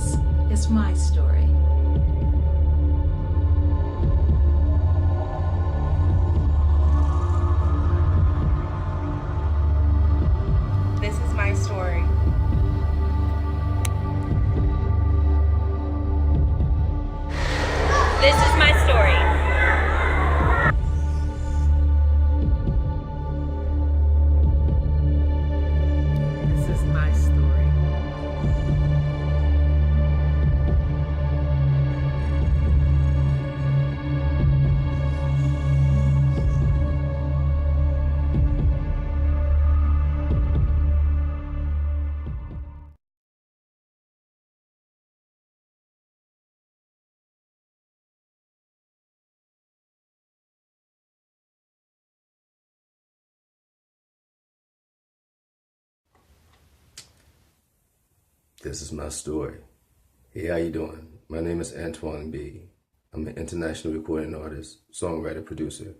This is my story. This is my story. This is my story. This is my story. This is my story. Hey, how you doing? My name is Antwione B. I'm an international recording artist, songwriter, producer.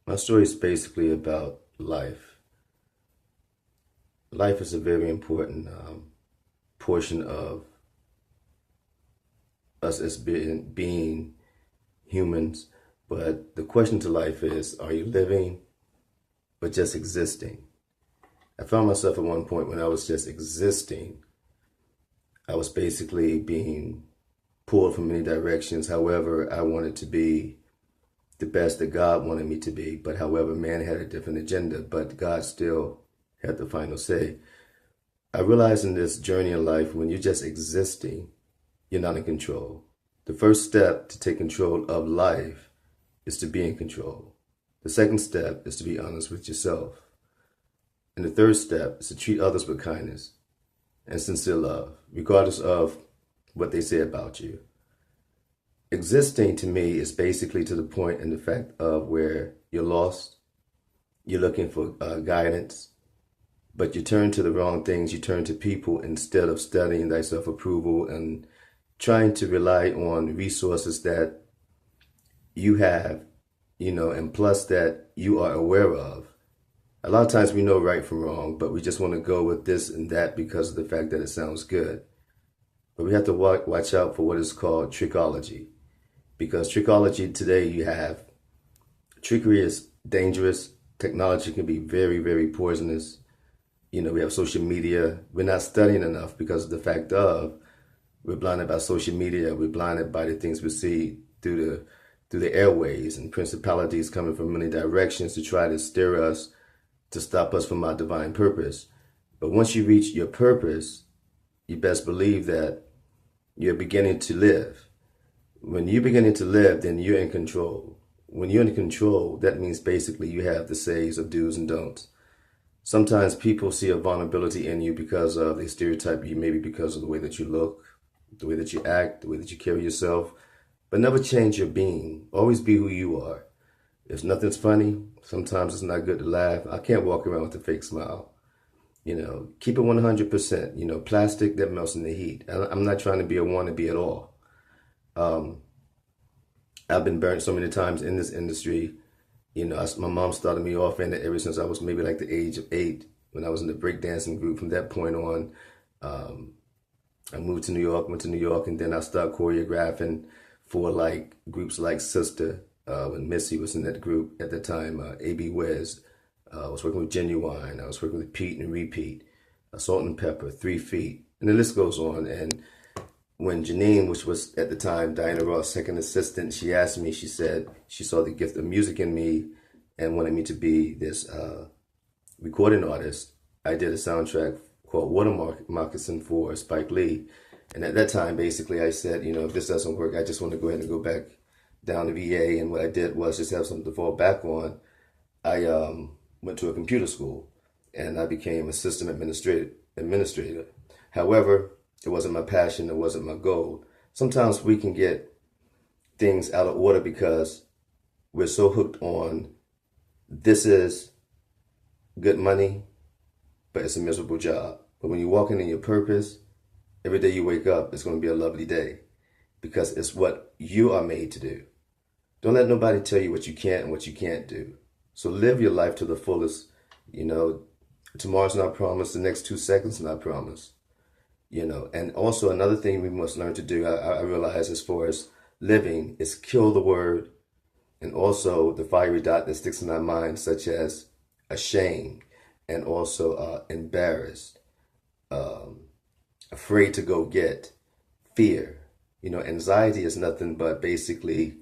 My story is basically about life. Life is a very important portion of us as being humans. But the question to life is, are you living or just existing? I found myself at one point when I was just existing. I was basically being pulled from many directions. However, I wanted to be the best that God wanted me to be. But however, man had a different agenda, but God still had the final say. I realized in this journey in life, when you're just existing, you're not in control. The first step to take control of life is to be in control. The second step is to be honest with yourself. And the third step is to treat others with kindness and sincere love, regardless of what they say about you. Existing to me is basically to the point in the fact of where you're lost, you're looking for guidance, but you turn to the wrong things. You turn to people instead of studying thy self-approval and trying to rely on resources that you have, and plus that you are aware of. A lot of times we know right from wrong, but we just want to go with this and that because of the fact that it sounds good. But we have to watch out for what is called trickology. Because trickology today, you have trickery is dangerous. Technology can be very, very poisonous. We have social media. We're not studying enough because of the fact of we're blinded by social media. We're blinded by the things we see through the airways and principalities coming from many directions to try to steer us, to stop us from our divine purpose. But once you reach your purpose, you best believe that you're beginning to live. When you're beginning to live, then you're in control. When you're in control, that means basically you have the says of do's and don'ts. Sometimes people see a vulnerability in you because of they stereotype you, maybe because of the way that you look, the way that you act, the way that you carry yourself, but never change your being. Always be who you are. If nothing's funny, sometimes it's not good to laugh. I can't walk around with a fake smile. Keep it 100%. Plastic that melts in the heat. I'm not trying to be a wannabe at all. I've been burnt so many times in this industry. My mom started me off in it ever since I was maybe like the age of 8 when I was in the breakdancing group. From that point on, I moved to New York, went to New York, and then I started choreographing for like groups like Sister. When Missy was in that group at the time, A.B. Wiz. I was working with Genuine. I was working with Pete and Repeat, Salt and Pepper, 3 Feet, and the list goes on. And when Janine, which was at the time Diana Ross' second assistant, she asked me, she said she saw the gift of music in me and wanted me to be this recording artist. I did a soundtrack called Water Moccasin for Spike Lee. And at that time, basically, I said, if this doesn't work, I just want to go ahead and go back down to VA. And what I did was just have something to fall back on. I went to a computer school and I became a system administrator. However, it wasn't my passion. It wasn't my goal. Sometimes we can get things out of order because we're so hooked on this is good money, but it's a miserable job. But when you're walking in your purpose, every day you wake up, it's going to be a lovely day because it's what you are made to do. Don't let nobody tell you what you can't and what you can't do. So live your life to the fullest. Tomorrow's not promised. The next 2 seconds not promised. And also another thing we must learn to do, I realize as far as living, is kill the word and also the fiery dot that sticks in our minds, such as ashamed and also embarrassed, afraid to go get, fear. Anxiety is nothing but basically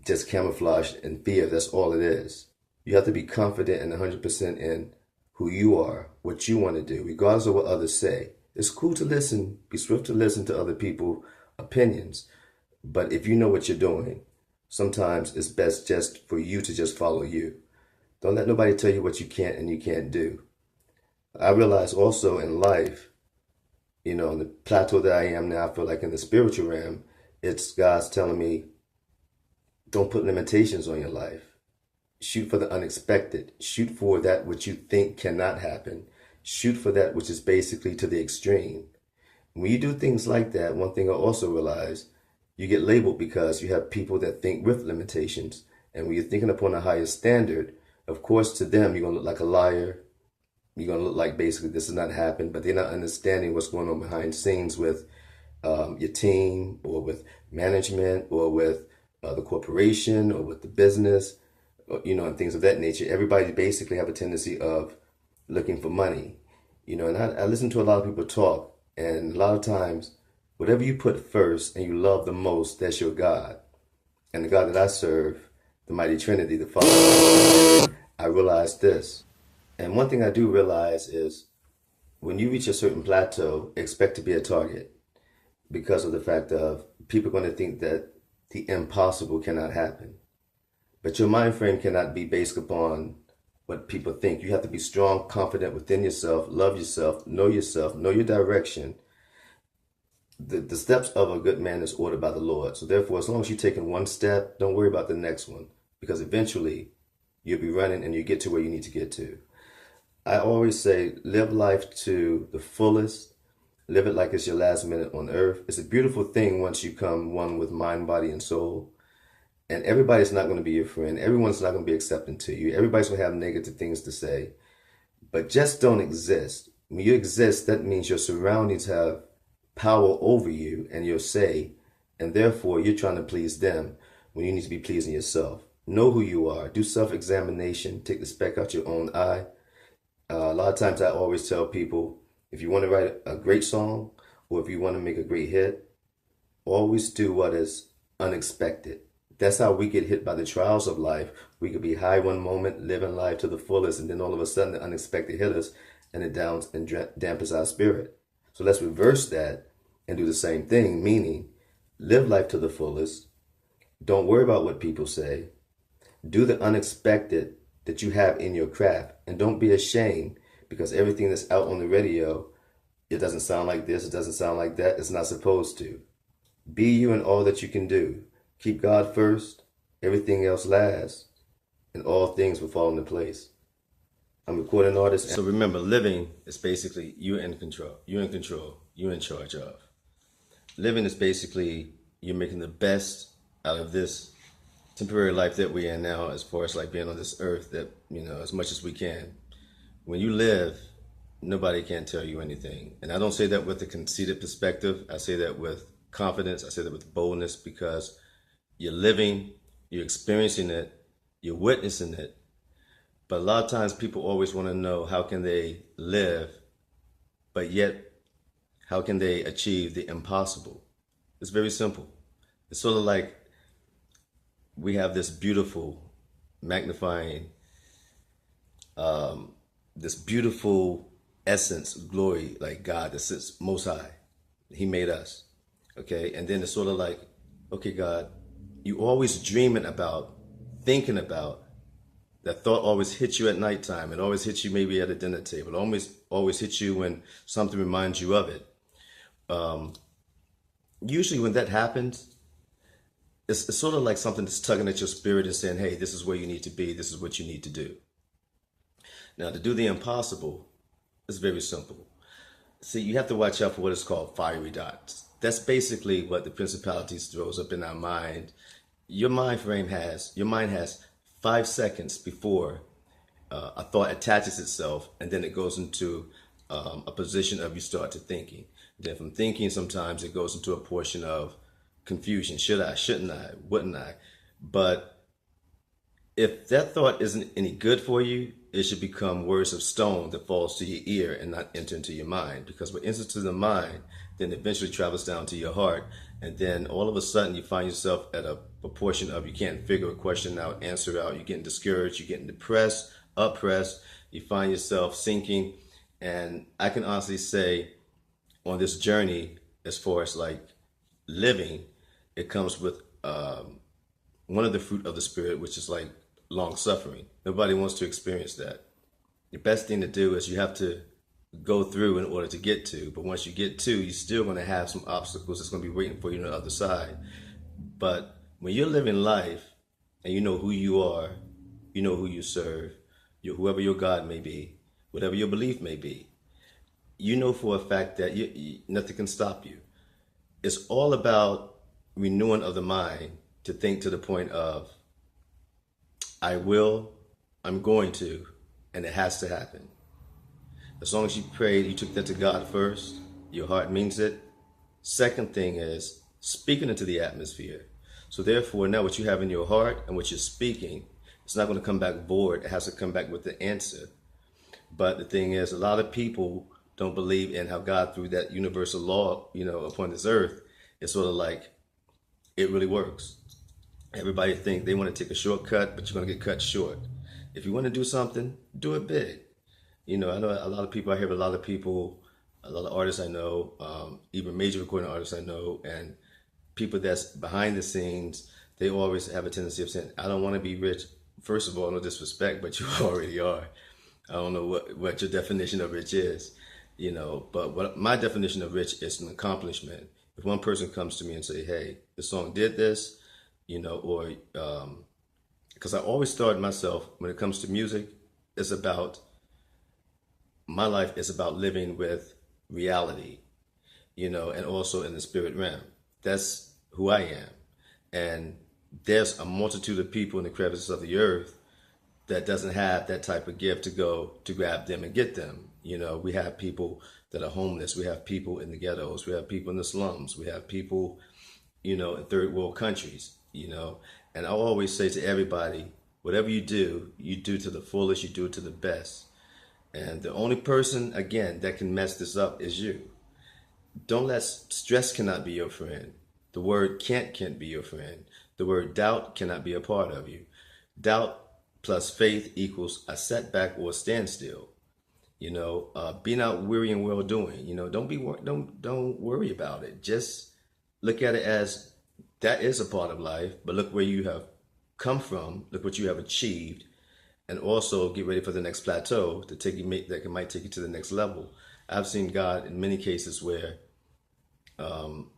just camouflage and fear. That's all it is. You have to be confident and 100% in who you are, what you want to do, regardless of what others say. It's cool to listen, be swift to listen to other people's opinions. But if you know what you're doing, sometimes it's best just for you to just follow you. Don't let nobody tell you what you can't and you can't do. I realize also in life, in the plateau that I am now, I feel like in the spiritual realm, it's God's telling me, don't put limitations on your life. Shoot for the unexpected. Shoot for that which you think cannot happen. Shoot for that which is basically to the extreme. When you do things like that, one thing I also realize, you get labeled because you have people that think with limitations. And when you're thinking upon a higher standard, of course, to them, you're going to look like a liar. You're going to look like basically this has not happened, but they're not understanding what's going on behind scenes with your team or with management or with the corporation or with the business, and things of that nature. Everybody basically have a tendency of looking for money, and I listen to a lot of people talk, and a lot of times, whatever you put first and you love the most, that's your God. And the God that I serve, the mighty Trinity, the Father, I realized this. And one thing I do realize is when you reach a certain plateau, expect to be a target because of the fact of people are going to think that the impossible cannot happen. But your mind frame cannot be based upon what people think. You have to be strong, confident within yourself, love yourself, know your direction. The steps of a good man is ordered by the Lord. So therefore, as long as you're taking one step, don't worry about the next one, because eventually you'll be running and you get to where you need to get to. I always say, live life to the fullest. Live it like it's your last minute on earth. It's a beautiful thing once you come one with mind, body, and soul. And everybody's not going to be your friend. Everyone's not going to be accepting to you. Everybody's going to have negative things to say. But just don't exist. When you exist, that means your surroundings have power over you and your say. And therefore, you're trying to please them when you need to be pleasing yourself. Know who you are. Do self-examination. Take the speck out your own eye. A lot of times I always tell people, if you want to write a great song or if you want to make a great hit, always do what is unexpected. That's how we get hit by the trials of life. We could be high one moment, living life to the fullest, and then all of a sudden the unexpected hit us and it downs and dampens our spirit. So let's reverse that and do the same thing, meaning live life to the fullest. Don't worry about what people say. Do the unexpected that you have in your craft, and don't be ashamed because everything that's out on the radio, it doesn't sound like this, it doesn't sound like that, it's not supposed to. Be you in all that you can do. Keep God first, everything else last, and all things will fall into place. I'm a recording artist. So remember, living is basically you're in control. You're in control. You're in charge of. Living is basically you're making the best out of this temporary life that we're in now, as far as like being on this earth, that, as much as we can. When you live, nobody can tell you anything. And I don't say that with a conceited perspective. I say that with confidence. I say that with boldness, because you're living, you're experiencing it, you're witnessing it. But a lot of times people always want to know, how can they live, but yet how can they achieve the impossible? It's very simple. It's sort of like we have this beautiful magnifying, this beautiful essence, glory, like God that sits most high. He made us, okay? And then it's sort of like, okay, God, you always dreaming about, thinking about, that thought always hits you at nighttime. It always hits you maybe at a dinner table. It always hits you when something reminds you of it. Usually when that happens, it's sort of like something that's tugging at your spirit and saying, hey, this is where you need to be. This is what you need to do. Now, to do the impossible is very simple. See, you have to watch out for what is called fiery dots. That's basically what the principalities throws up in our mind. Your mind has 5 seconds before a thought attaches itself, and then it goes into a position of you start to thinking. Then from thinking, sometimes it goes into a portion of confusion. Should I, shouldn't I, wouldn't I? But if that thought isn't any good for you, it should become words of stone that falls to your ear and not enter into your mind. Because what enters to the mind then eventually travels down to your heart. And then all of a sudden you find yourself at a proportion of you can't figure a question out, answer out. You're getting discouraged. You're getting depressed, oppressed. You find yourself sinking. And I can honestly say on this journey, as far as like living, it comes with one of the fruit of the Spirit, which is like long suffering. Nobody wants to experience that. The best thing to do is you have to go through in order to get to. But once you get to, you're still going to have some obstacles that's going to be waiting for you on the other side. But when you're living life and you know who you are, you know who you serve, whoever your God may be, whatever your belief may be, you know for a fact that nothing can stop you. It's all about renewing of the mind to think to the point of, I will, I'm going to, and it has to happen. As long as you prayed, you took that to God first, your heart means it. Second thing is speaking into the atmosphere. So therefore, now what you have in your heart and what you're speaking, it's not going to come back void. It has to come back with the answer. But the thing is, a lot of people don't believe in how God, through that universal law, upon this earth, it's sort of like it really works. Everybody think they want to take a shortcut, but you're going to get cut short. If you want to do something, do it big. I know a lot of people, I hear a lot of people, a lot of artists I know, even major recording artists I know, and people that's behind the scenes, they always have a tendency of saying, I don't want to be rich. First of all, no disrespect, but you already are. I don't know what your definition of rich is, but what my definition of rich is an accomplishment. If one person comes to me and say, hey, the song did this, or because I always start myself when it comes to music, it's about my life is about living with reality, and also in the spirit realm. That's who I am. And there's a multitude of people in the crevices of the earth that doesn't have that type of gift to go to grab them and get them. We have people that are homeless. We have people in the ghettos. We have people in the slums. We have people, in third world countries, and I always say to everybody, whatever you do to the fullest, you do it to the best. And the only person, again, that can mess this up is you. Don't let stress cannot be your friend. The word can't be your friend. The word doubt cannot be a part of you. Doubt plus faith equals a setback or a standstill. Be not weary in well doing. Don't worry about it. Just look at it as that is a part of life, but look where you have come from. Look what you have achieved. And also get ready for the next plateau that might take you to the next level. I've seen God in many cases where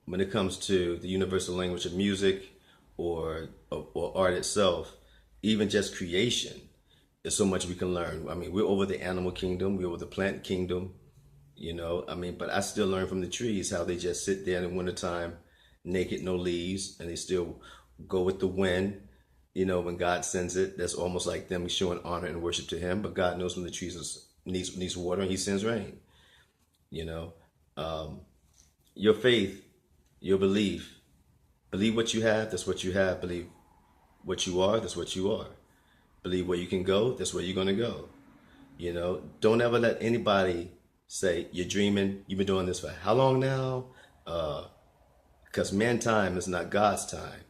when it comes to the universal language of music or art itself, even just creation, there's so much we can learn. I mean, we're over the animal kingdom, we're over the plant kingdom, but I still learn from the trees how they just sit there in the wintertime, naked, no leaves, and they still go with the wind. When God sends it, that's almost like them showing honor and worship to him. But God knows when the trees needs water and he sends rain. Your faith, your belief, believe what you have, that's what you have. Believe what you are, that's what you are. Believe where you can go, that's where you're going to go. Don't ever let anybody say, you're dreaming, you've been doing this for how long now? Because man's time is not God's time.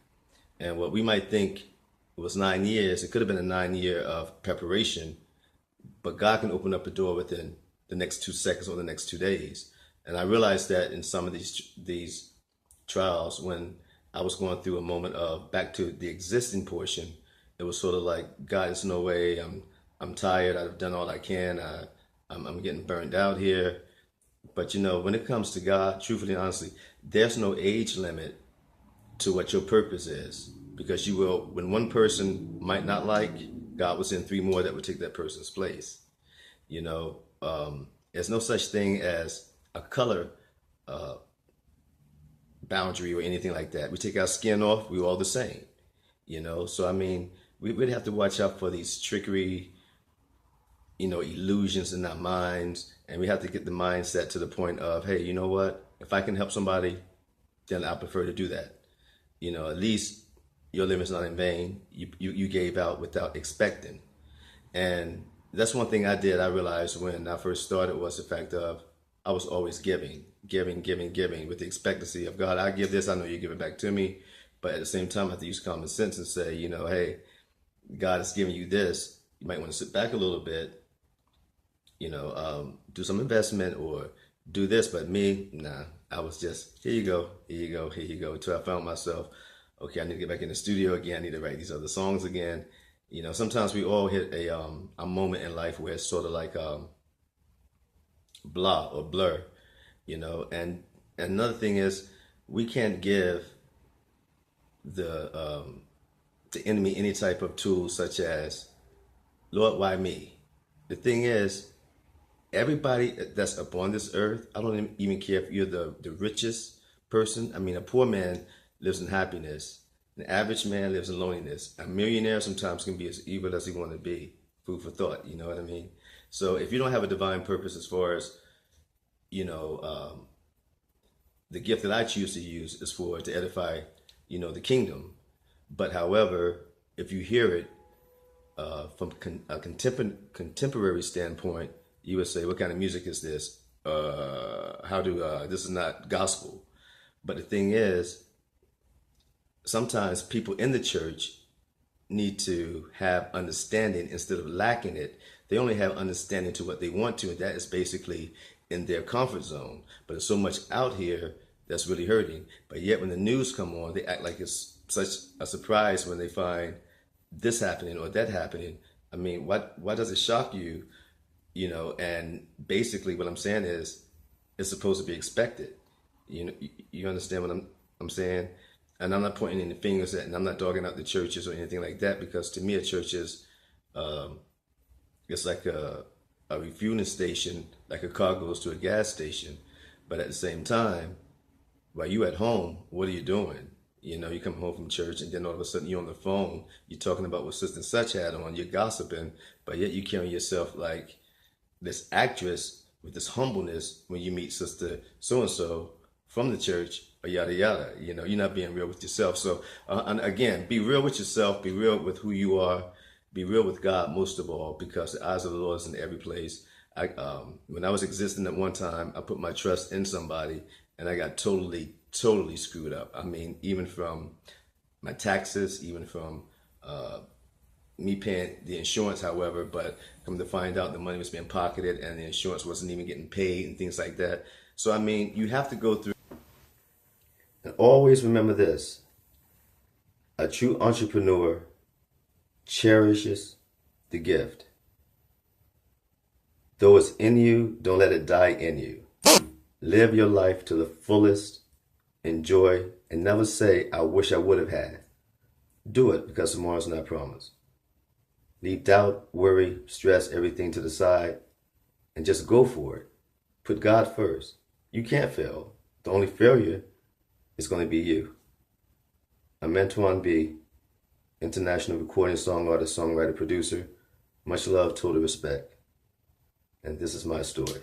And what we might think it was 9 years, it could have been a 9-year of preparation, but God can open up a door within the next 2 seconds or the next 2 days. And I realized that in some of these trials, when I was going through a moment of back to the existing portion, it was sort of like, God, there's no way, I'm tired, I've done all I can, I'm getting burned out here. But when it comes to God, truthfully and honestly, there's no age limit to what your purpose is. Because you will, when one person might not like, God will send 3 more that would take that person's place. There's no such thing as a color boundary or anything like that. We take our skin off, we're all the same. So I mean, we really have to watch out for these trickery, illusions in our minds, and we have to get the mindset to the point of, hey, you know what? if I can help somebody, then I prefer to do that. At least your living is not in vain. You gave out without expecting. And that's one thing I did. I realized when I first started was the fact of I was always giving with the expectancy of God. I give this, I know you give it back to me. But at the same time, I have to use common sense and say, hey, God is giving you this. You might want to sit back a little bit, do some investment or do this. But me, nah, I was just, here you go. Until I found myself, okay, I need to get back in the studio again. I need to write these other songs again. Sometimes we all hit a moment in life where it's sort of like blah or blur, and another thing is we can't give the enemy any type of tool such as, Lord, why me? The thing is, everybody that's upon this earth, I don't even care if you're the richest person. I mean, a poor man lives in happiness. An average man lives in loneliness. A millionaire sometimes can be as evil as he want to be. Food for thought, you know what I mean? So if you don't have a divine purpose as far as, the gift that I choose to use is to edify, the kingdom. But however, if you hear it from a contemporary standpoint, you would say, what kind of music is this? This is not gospel. But the thing is, sometimes people in the church need to have understanding instead of lacking it. They only have understanding to what they want to, and that is basically in their comfort zone. But there's so much out here that's really hurting. But yet when the news come on, they act like it's such a surprise when they find this happening or that happening. I mean, why does it shock you? And basically what I'm saying is it's supposed to be expected. You understand what I'm saying? And I'm not pointing any fingers at, and I'm not dogging out the churches or anything like that, because to me a church is it's like a refueling station, like a car goes to a gas station. But at the same time, while you at home, what are you doing? You come home from church and then all of a sudden you're on the phone, you're talking about what Sister Such had on, you're gossiping, but yet you carry yourself like this actress with this humbleness when you meet Sister so-and-so from the church, or yada yada. You're not being real with yourself. So and again, be real with yourself, be real with who you are, be real with God most of all, because the eyes of the Lord is in every place. When I was existing at one time, I put my trust in somebody and I got totally screwed up. I mean, even from my taxes, even from me paying the insurance, however, but come to find out the money was being pocketed and the insurance wasn't even getting paid and things like that. So, I mean, you have to go through. And always remember this: a true entrepreneur cherishes the gift. Though it's in you, don't let it die in you. Live your life to the fullest, enjoy, and never say, I wish I would have had. Do it, because tomorrow's not promised. Leave doubt, worry, stress, everything to the side, and just go for it. Put God first. You can't fail. The only failure is going to be you. I'm Antwione B., international recording song artist, songwriter, producer. Much love, total respect. And this is my story.